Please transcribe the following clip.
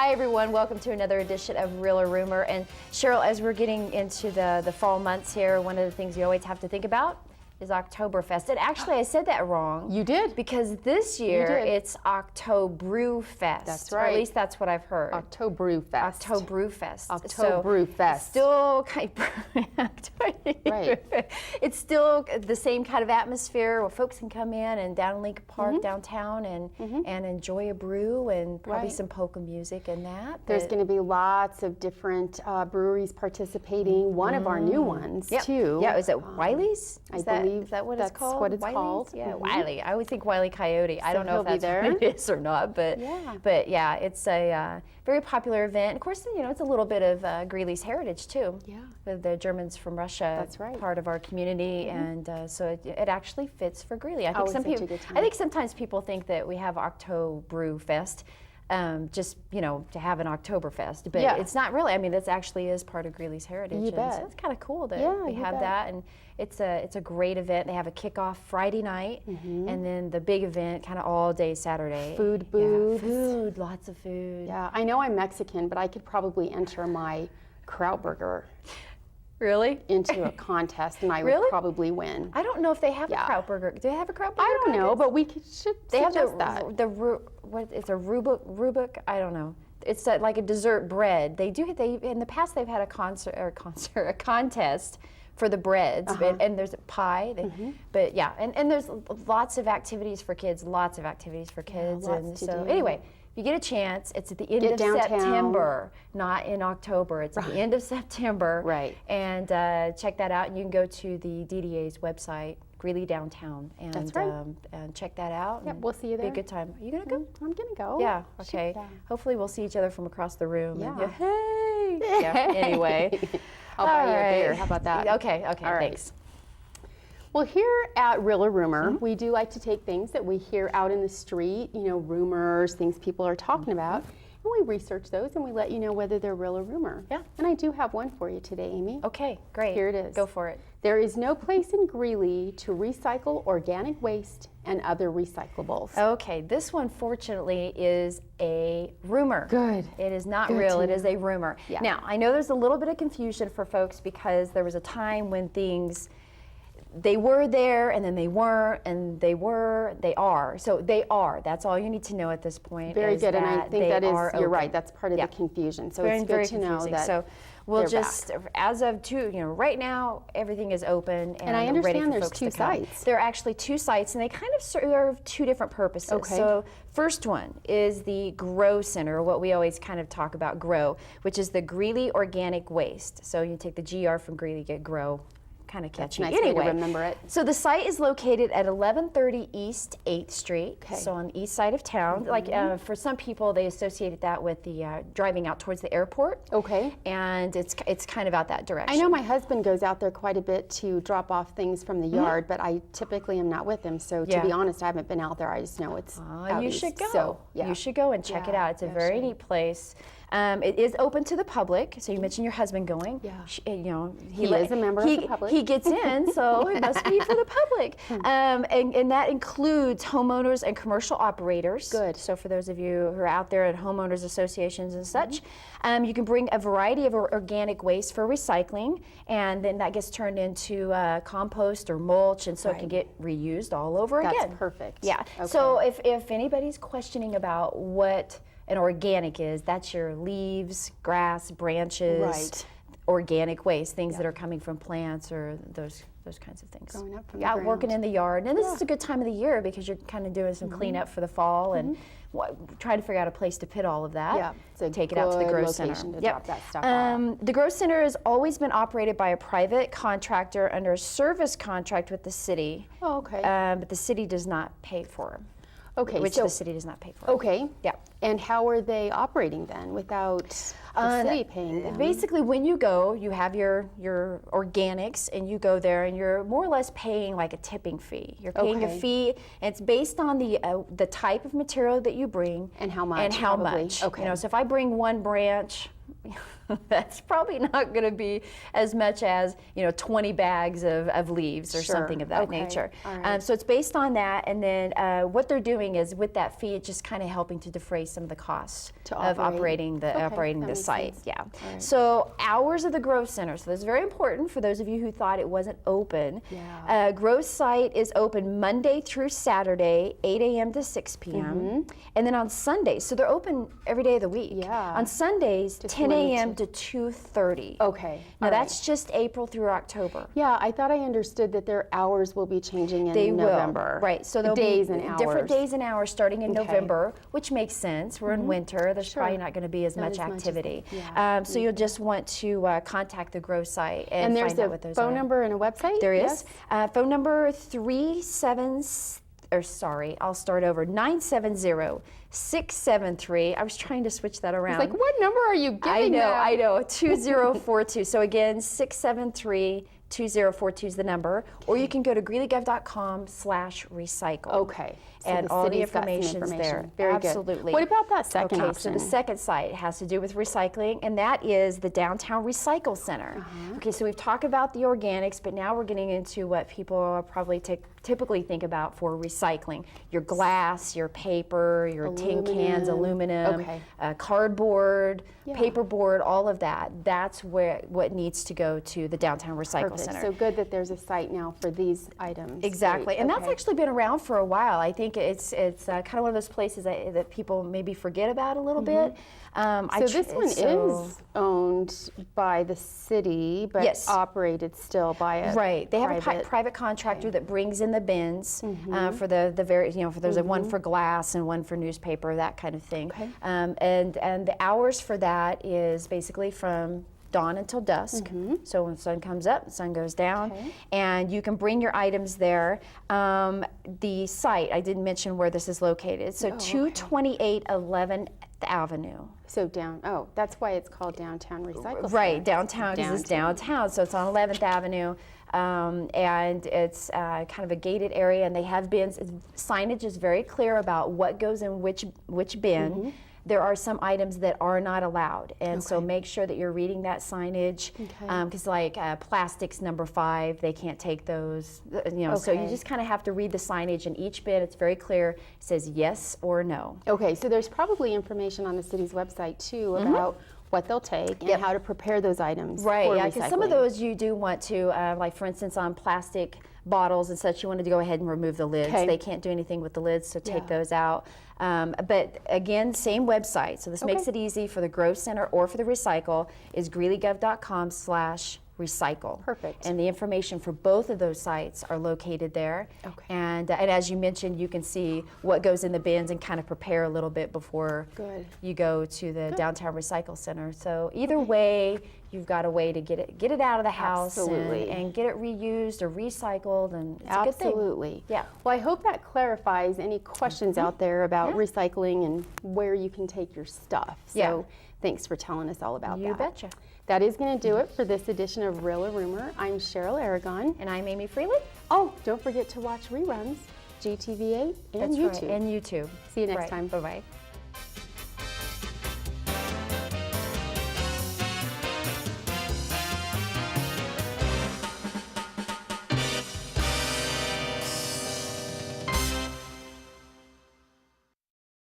Hi everyone, welcome to another edition of Real or Rumor. And Cheryl, as we're getting into the fall months here, one of the things you always have to think about is Oktoberfest. And actually, I said that wrong. You did. Because this year it's Oktoberfest. That's right. Or at least that's what I've heard. Oktoberfest. Oktoberfest. Oktoberfest. Still kind Right. It's still the same kind of atmosphere where folks can come in and down in Lincoln Park downtown and enjoy a brew and probably some polka music and that. There's going to be lots of different breweries participating. One of our new ones too. Yeah, is it Wiley's? I believe is that what it's called? What it's Wiley's? called. Yeah, Wiley. I would think Wiley Coyote. I don't know if that's there. what it is or not, but yeah, it's a very popular event. And of course, you know, it's a little bit of Greeley's heritage too. Yeah. The Germans from Russia. That's right. Part of our community, and so it actually fits for Greeley. I think Always some such a people. good time. I think sometimes people think that we have Oktoberfest. Just, you know, to have an Oktoberfest, but it's not really. I mean, this actually is part of Greeley's heritage. You bet. So it's kind of cool that we have that, and it's a great event. They have a kickoff Friday night, and then the big event kind of all day Saturday. Food booths. Yeah, food, lots of food. Yeah, I know I'm Mexican, but I could probably enter my Krautburger Really? into a contest, and I would probably win. I don't know if they have a Krautburger. Do they have a Krautburger? I don't know, but we should They have that. It's a Rubik. I don't know. It's like a dessert bread. They in the past they've had a contest for the breads, and there's a pie. But yeah, and there's lots of activities for kids. And so anyway. If you get a chance, it's at the end of September, not in October. It's at the end of September. Right. And check that out. And you can go to the DDA's website, Greeley Downtown, and and check that out. Yep, we'll see you there. Be a good time. Are you gonna go? I'm gonna go. Yeah. Okay. Hopefully we'll see each other from across the room. Yeah. And hey. Yeah. Anyway. I'll buy you a beer. How about that? Okay. Okay. All right. Thanks. Well, here at Real or Rumor, we do like to take things that we hear out in the street, you know, rumors, things people are talking about, and we research those and we let you know whether they're real or rumor. Yeah. And I do have one for you today, Amy. Okay, great. Here it is. Go for it. There is no place in Greeley to recycle organic waste and other recyclables. Okay, this one fortunately is a rumor. Good. It is not real, it is a rumor. Yeah. Now, I know there's a little bit of confusion for folks because there was a time when they were there, and then they weren't, and they are. So they are. That's all you need to know at this point. Very good, and I think that is, you're right, open. that's part of the confusion. So Very, it's very good to know confusing. that So we'll they're just, back. as of right now, everything is open and I ready understand for there's folks 2 to come. sites. There are actually 2 sites, and they kind of serve 2 different purposes. Okay. So first one is the GROW Center, or what we always kind of talk about, GROW, which is the Greeley Organic Waste. So you take the GR from Greeley, get GROW. Kind of catchy. That's a nice way to remember it. So the site is located at 1130 East 8th Street, so on the east side of town. Like for some people, they associated that with the driving out towards the airport. Okay. And it's kind of out that direction. I know my husband goes out there quite a bit to drop off things from the yard, but I typically am not with him. So to be honest, I haven't been out there. I just know it's out you east. should go. So, You should go and check it out. It's a very neat place. It is open to the public. So you mentioned your husband going. Yeah. You know, he is a member of the public. He gets in, so it must be for the public. And that includes homeowners and commercial operators. Good. So for those of you who are out there at homeowners associations and such, you can bring a variety of organic waste for recycling, and then that gets turned into compost or mulch, and so it can get reused all over again. That's perfect. Yeah. Okay. So if anybody's questioning about what an organic is, that's your leaves, grass, branches, organic waste, things that are coming from plants or those kinds of things. Growing up from the ground. Working in the yard. And this is a good time of the year because you're kind of doing some cleanup for the fall and trying to figure out a place to put all of that. Yeah, it's a take it out to the good GROW location Center. to drop that stuff off. The GROW Center has always been operated by a private contractor under a service contract with the city. Oh, okay. But the city does not pay for them. Okay, Which so the city does not pay for. Okay. Yeah. And how are they operating then without the city paying them? Basically, when you go, you have your organics, and you go there, and you're more or less paying like a tipping fee. You're paying a fee, and it's based on the type of material that you bring and how much. And how much. Okay. You know, so if I bring one branch, that's probably not going to be as much as 20 bags of leaves or Sure. something of that Okay. nature. All right. So it's based on that, and then what they're doing is with that fee, it's just kind of helping to defray some of the costs To of operate. operating the Okay, that makes site. sense. Yeah. All right. So hours of the Grove Center. So this is very important for those of you who thought it wasn't open. Yeah. Grove site is open Monday through Saturday, 8 a.m. to 6 p.m. And then on Sundays, so they're open every day of the week. Yeah. On Sundays, Just 10 1 to a.m. to 2:30. Okay. Now all right. that's just April through October. Yeah, I thought I understood that their hours will be changing in They November. will, right? So there'll days be and hours. different days and hours starting in Okay. November, which makes sense. We're in winter. There's Sure. probably not going to be as Not much as much as- activity. yeah. So you'll just want to contact the Grove site and, And there's find out a what those phone are. number and a website? There Yes? is. Phone number 970-673. I was trying to switch that around. It's like, what number are you giving them? I know, 2042. So again, 673-2042 is the number, or you can go to greeley.gov/recycle. Okay. So and the all the city's got some information's there. information. Very good. Absolutely. What about that second Okay, option? so the second site has to do with recycling, and that is the Downtown Recycle Center. Okay, so we've talked about the organics, but now we're getting into what people probably typically think about for recycling. Your glass, your paper, your tin cans, aluminum, Okay. Cardboard, Yeah. paperboard, all of that. That's what needs to go to the Downtown Recycle Perfect. Center. So good that there's a site now for these items. Exactly, Great. and that's Okay. actually been around for a while. I think it's kind of one of those places that people maybe forget about a little bit. So this one is owned by the city, but Yes. operated still by a right. They have a private. private contractor that brings in the bins for the very for there's a one for glass and one for newspaper, that kind of thing. Okay. And the hours for that is basically from dawn until dusk. So when the sun comes up, the sun goes down, Okay. and you can bring your items there. The site, I didn't mention where this is located. So 228 11th Avenue. So that's why it's called Downtown Recycle Center. Right, downtown, because it's downtown, so it's on 11th Avenue, and it's kind of a gated area, and they have bins. Signage is very clear about what goes in which bin. There are some items that are not allowed, and so make sure that you're reading that signage, because plastics number 5, they can't take those, so you Okay. just kind of have to read the signage in each bin. It's very clear, it says yes or no. Okay, so there's probably information on the city's website too about what they'll take and Yep. how to prepare those items Right, for yeah, because some of recycling. those you do want to, like for instance on plastic bottles and such, you wanted to go ahead and remove the lids. Okay. They can't do anything with the lids, so take Yeah. those out. But again, same website, so this makes it easy for the Grove Center or for the recycle, is greeleygov.com/recycle. Perfect. And the information for both of those sites are located there. Okay. And as you mentioned, you can see what goes in the bins and kind of prepare a little bit before Good. you go to the Downtown Recycle Center. So either way, you've got a way to get it out of the house Absolutely. and get it reused or recycled, and it's a good thing. Absolutely. Yeah. Well, I hope that clarifies any questions out there about recycling and where you can take your stuff. So Yeah. thanks for telling us all about You that. betcha. That is going to do it for this edition of Real or Rumor. I'm Cheryl Aragon. And I'm Amy Freeland. Oh, don't forget to watch reruns, GTV8 and That's YouTube. right. And YouTube. See you next Right. time. Bye-bye.